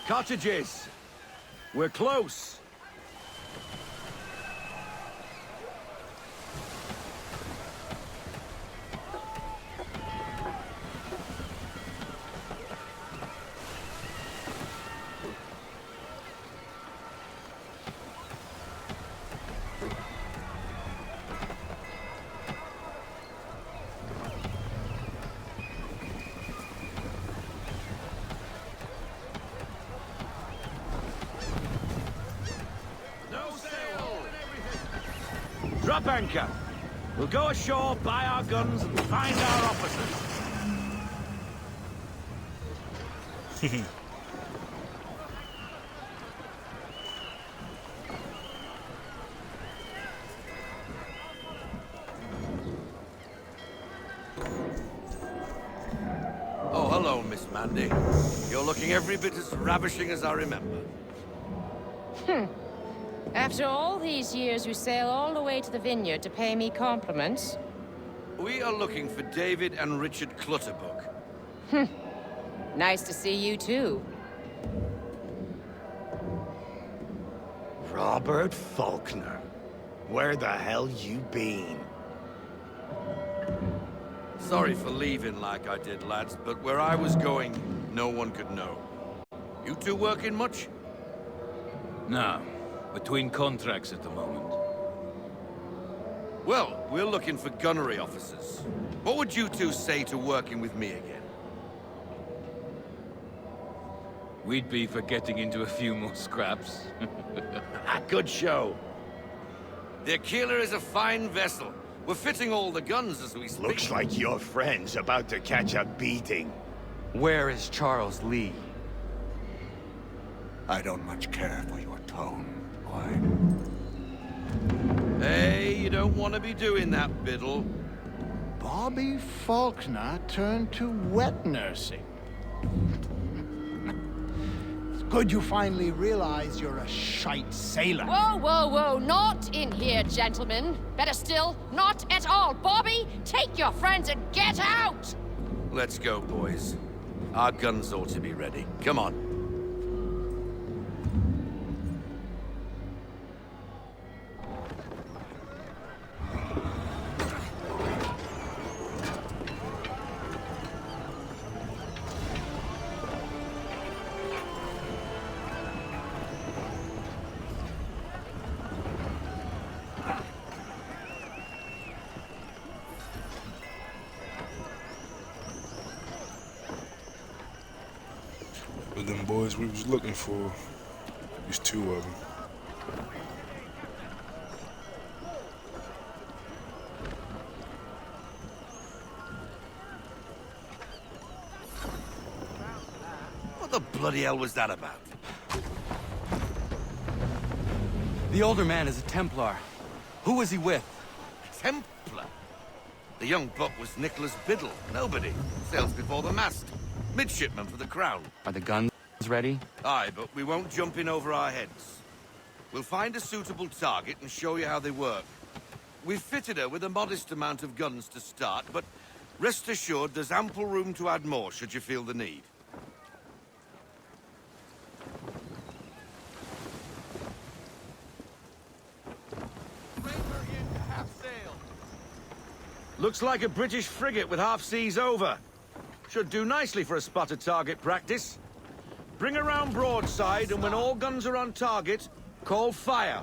S: Cottages. We're close. Drop anchor. We'll go ashore, buy our guns, and find our officers. Oh, hello, Miss Mandy. You're looking every bit as ravishing as I remember.
T: After all these years, you sail all the way to the vineyard to pay me compliments?
S: We are looking for David and Richard Clutterbuck.
T: Nice to see you, too.
U: Robert Faulkner. Where the hell you been?
S: Sorry for leaving like I did, lads, but where I was going, no one could know. You two working much?
V: No. Between contracts at the moment.
S: Well, we're looking for gunnery officers. What would you two say to working with me again?
V: We'd be for getting into a few more scraps.
U: Good show.
S: The Aquila is a fine vessel. We're fitting all the guns as we speak.
U: Looks like your friend's about to catch a beating.
G: Where is Charles Lee?
U: I don't much care for your tone, boy.
S: Hey, you don't want to be doing that, Biddle.
U: Bobby Faulkner turned to wet nursing. It's good you finally realize you're a shite sailor.
T: Whoa, whoa, whoa, not in here, gentlemen. Better still, not at all. Bobby, take your friends and get out!
S: Let's go, boys. Our guns ought to be ready. Come on.
A: But them boys we was looking for, there's two of them.
S: What the bloody hell was that about?
G: The older man is a Templar. Who was he with?
S: Templar? The young buck was Nicholas Biddle. Nobody. Sails before the mast. Midshipman for the Crown.
G: Are the guns ready?
S: Aye, but we won't jump in over our heads. We'll find a suitable target and show you how they work. We've fitted her with a modest amount of guns to start, but rest assured there's ample room to add more should you feel the need. Looks like a British frigate with half seas over. Should do nicely for a spotted target practice. Bring around broadside, and when all guns are on target, call fire.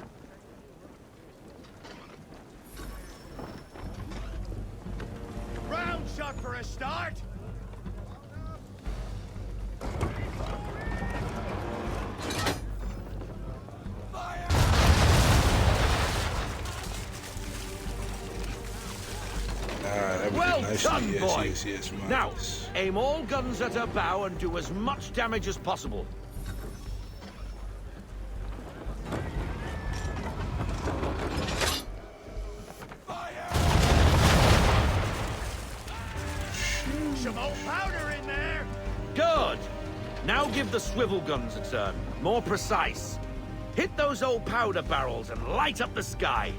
U: Round shot for a start.
S: Well
A: nice.
S: done,
A: Yes,
S: boy!
A: yes, yes, man.
S: Now, aim all guns at her bow and do as much damage as possible.
U: Some old powder in there.
S: Good! Now give the swivel guns a turn. More precise. Hit those old powder barrels and light up the sky.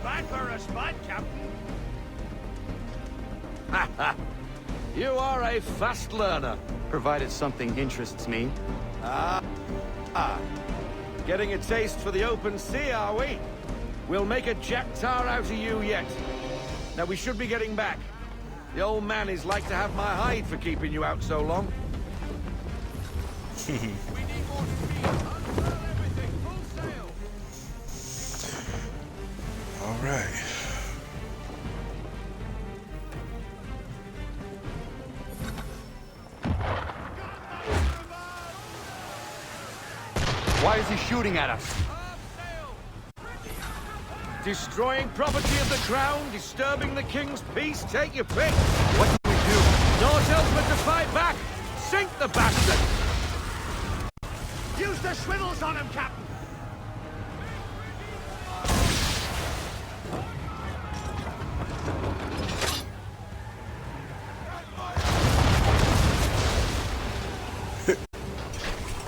R: bad for a spot, Captain.
S: You are a fast learner.
G: Provided something interests me.
S: Getting a taste for the open sea, are we? We'll make a jack-tar out of you yet. Now we should be getting back. The old man is like to have my hide for keeping you out so long.
A: All right.
G: Why is he shooting at us?
S: Destroying property of the crown, disturbing the king's peace, take your pick.
G: What do we do?
S: Naught else but to fight back. Sink the bastard.
R: Use the swivels on him, Captain.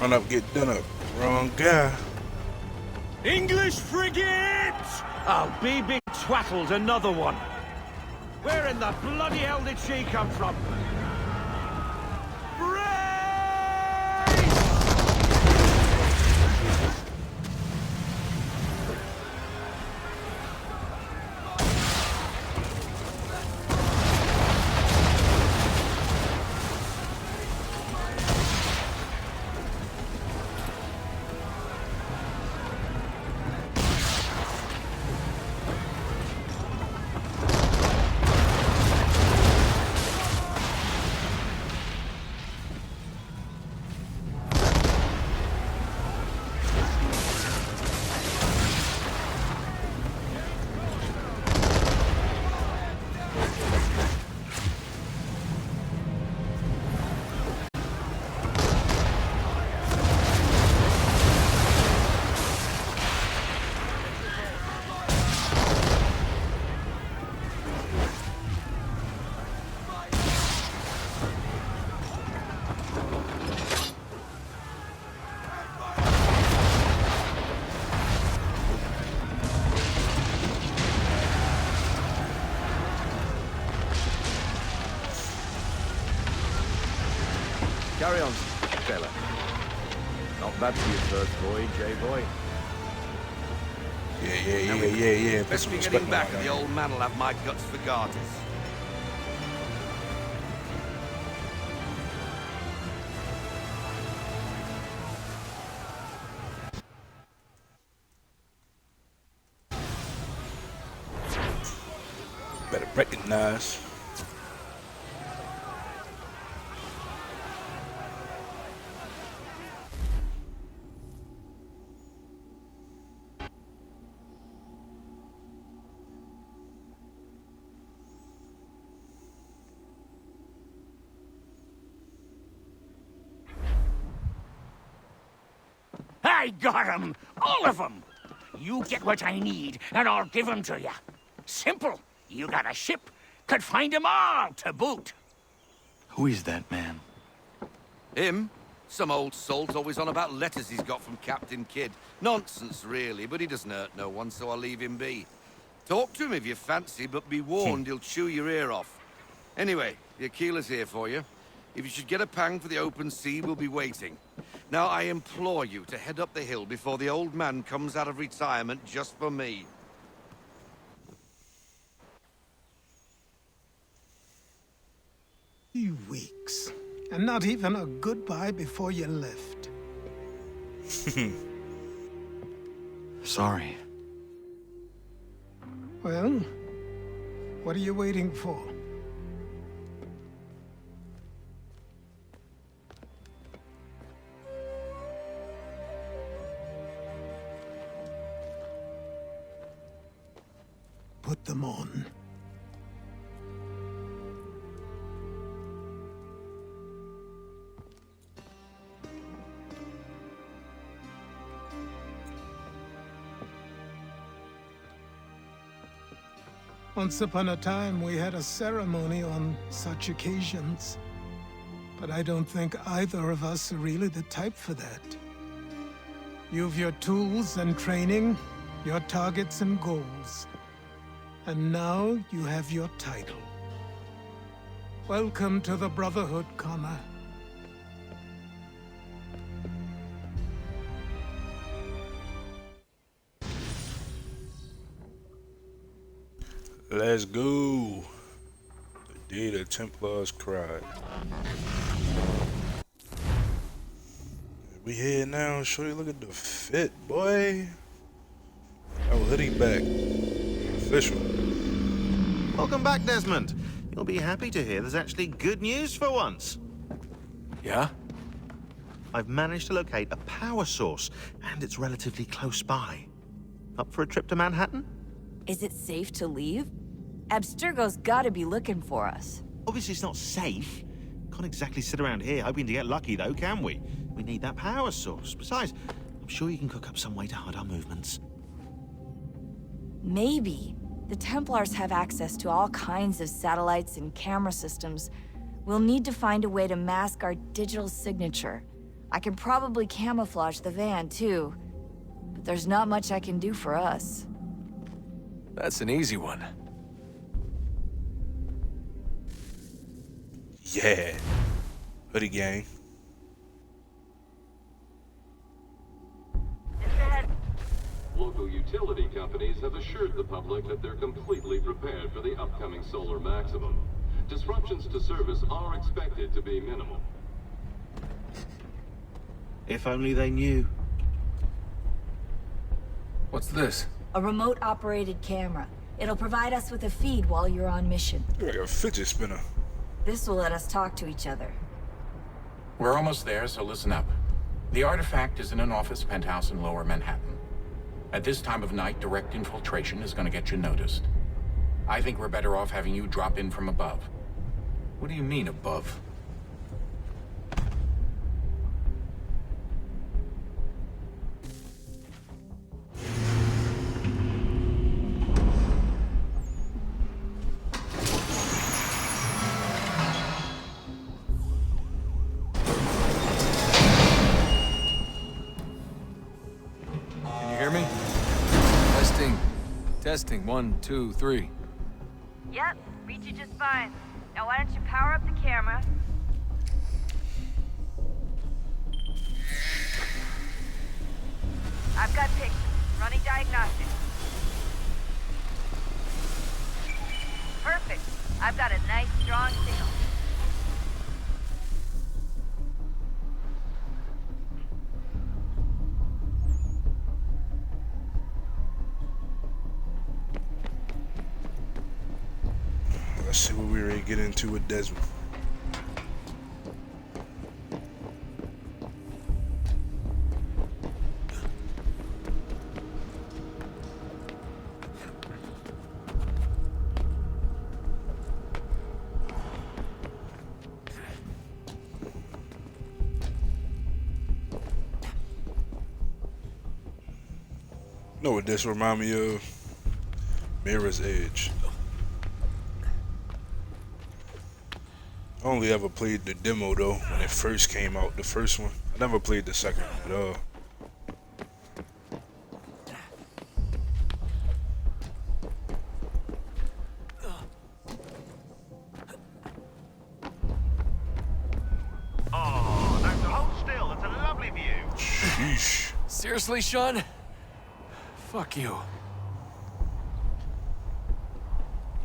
A: Run up, get done up. Wrong guy.
S: English frigate! Oh, be big twaddled, another one. Where in the bloody hell did she come from? Carry on, fella. Not bad for your first voyage, eh, boy?
A: Yeah. Put
S: Best
A: some
S: be
A: respect
S: getting
A: on
S: back,
A: that
S: and the
A: guy.
S: old man will have my guts for garters.
A: Better recognize.
R: I got 'em! All of 'em! You get what I need, and I'll give 'em to you. Simple. You got a ship, could find 'em all to boot.
G: Who is that man?
S: Him? Some old salt always on about letters he's got from Captain Kidd. Nonsense, really, but he doesn't hurt no one, so I'll leave him be. Talk to him if you fancy, but be warned he'll chew your ear off. Anyway, the Aquila's here for you. If you should get a pang for the open sea, we'll be waiting. Now, I implore you to head up the hill before the old man comes out of retirement just for me.
C: 3 weeks. And not even a goodbye before you left.
G: Sorry.
C: Well, what are you waiting for? Put them on. Once upon a time, we had a ceremony on such occasions. But I don't think either of us are really the type for that. You've your tools and training, your targets and goals. And now you have your title. Welcome to the Brotherhood, Connor.
A: Let's go. The day the Templars cried. We here now. Shorty, look at the fit, boy. Oh, hoodie back. Official.
E: Welcome back, Desmond. You'll be happy to hear there's actually good news for once.
F: Yeah?
E: I've managed to locate a power source, and it's relatively close by. Up for a trip to Manhattan?
W: Is it safe to leave? Abstergo's gotta be looking for us.
E: Obviously it's not safe. Can't exactly sit around here hoping to get lucky, though, can we? We need that power source. Besides, I'm sure you can cook up some way to hide our movements.
W: Maybe. The Templars have access to all kinds of satellites and camera systems. We'll need to find a way to mask our digital signature. I can probably camouflage the van, too. But there's not much I can do for us.
F: That's an easy one.
A: Yeah. Hoodie gang.
X: Local utility companies have assured the public that they're completely prepared for the upcoming solar maximum. Disruptions to service are expected to be minimal.
E: If only they knew.
F: What's this?
W: A remote-operated camera. It'll provide us with a feed while you're on mission.
A: Like a fidget spinner.
W: This will let us talk to each other.
Y: We're almost there, so listen up. The artifact is in an office penthouse in Lower Manhattan. At this time of night, direct infiltration is going to get you noticed. I think we're better off having you drop in from above.
F: What do you mean, above? Testing, 1, 2, 3.
W: Yep, reach you just fine. Now why don't you power up the camera? I've got pictures. Running diagnostics. Perfect. I've got a nice, strong signal.
A: Let's see what we're ready to get into with Desmond. Know what this remind me of? Mirror's Edge. I only ever played the demo though when it first came out, the first one. I never played the second one at all.
E: Oh, now to hold still. It's a lovely view.
A: Sheesh.
F: Seriously, Sean? Fuck you.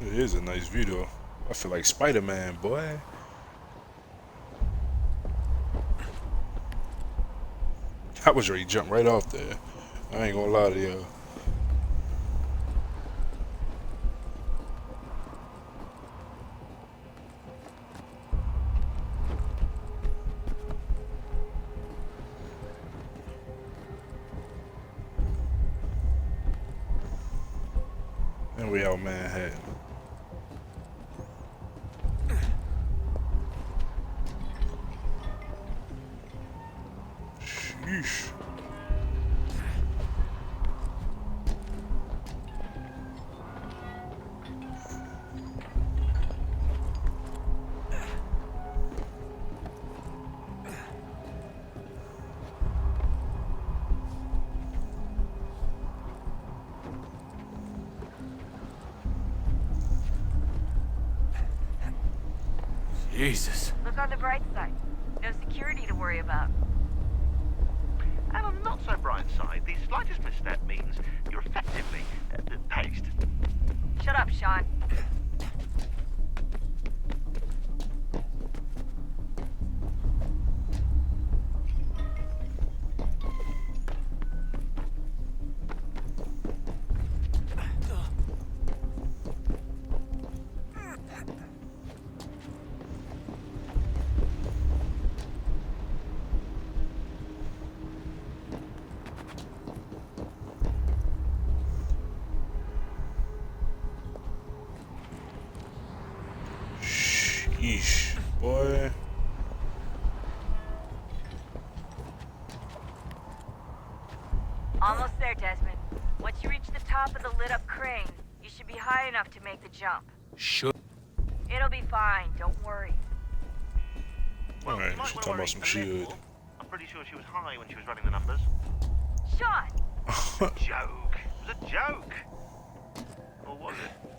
A: It is a nice view though. I feel like Spider-Man, boy. I was ready to jump right off there. I ain't gonna lie to you. And we out Manhattan. Sheesh.
F: Jesus.
W: Look on the bright side. No security to worry about.
E: And on the not so bright side, the slightest misstep means you're effectively paced.
W: Shut up, Sean.
A: Yeesh, boy.
W: Almost there, Desmond. Once you reach the top of the lit-up crane, you should be high enough to make the jump.
V: Should.
W: It'll be fine, don't worry.
A: Alright, she's talking about some shit.
E: I'm pretty sure she was high when she was running the numbers.
W: Sean!
E: Joke. It was a joke. Or was it?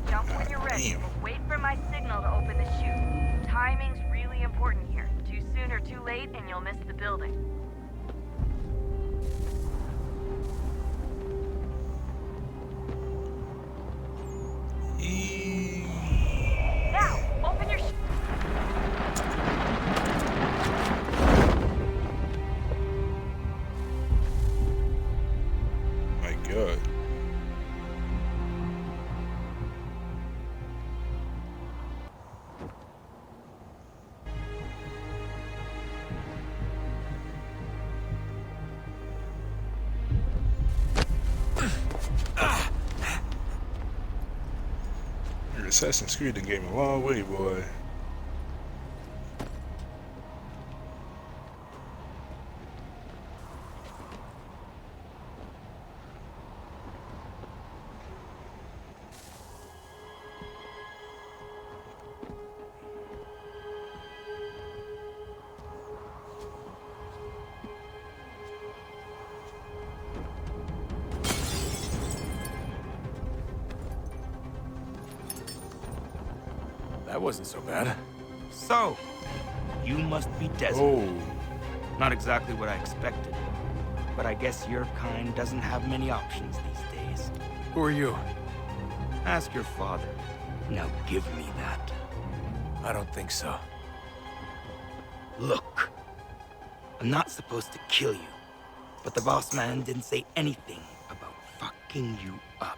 W: Jump when you're ready, but wait for my signal to open the chute. Timing's really important here. Too soon or too late, and you'll miss the building. Now, open your chute.
A: My God. Assassin's Creed done came a long way, boy.
F: That wasn't so bad.
H: So, you must be Desmond.
A: Oh.
H: Not exactly what I expected. But I guess your kind doesn't have many options these days.
F: Who are you?
H: Ask your father. Now give me that.
F: I don't think so.
H: Look. I'm not supposed to kill you. But the boss man didn't say anything about fucking you up.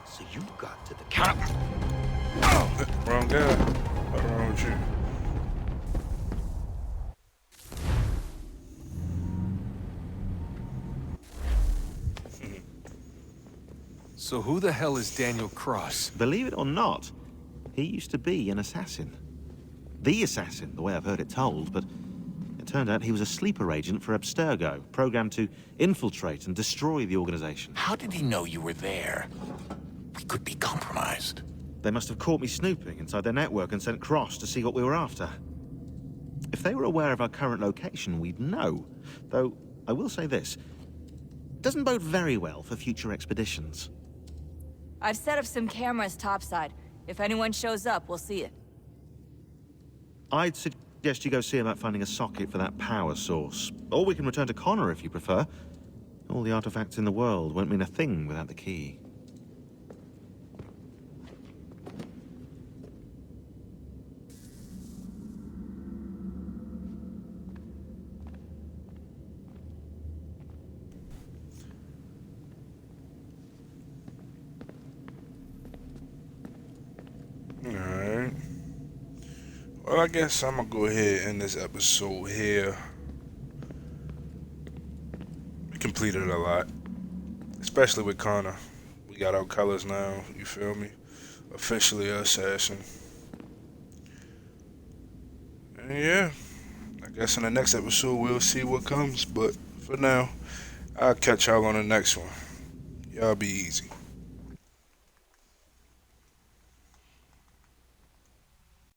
H: So you got to the count.
A: Wrong guy. What's wrong with you?
F: So who the hell is Daniel Cross?
E: Believe it or not, he used to be an assassin. The assassin, the way I've heard it told, but it turned out he was a sleeper agent for Abstergo, programmed to infiltrate and destroy the organization.
H: How did he know you were there? We could be compromised.
E: They must have caught me snooping inside their network and sent Cross to see what we were after. If they were aware of our current location, we'd know. Though, I will say this. Doesn't bode very well for future expeditions.
W: I've set up some cameras topside. If anyone shows up, we'll see it.
E: I'd suggest you go see about finding a socket for that power source. Or we can return to Connor if you prefer. All the artifacts in the world won't mean a thing without the key.
A: Alright. Well, I guess I'm gonna go ahead and end this episode here. We completed a lot. Especially with Connor. We got our colors now, you feel me? Officially an assassin. And yeah, I guess in the next episode we'll see what comes, but for now, I'll catch y'all on the next one. Y'all be easy.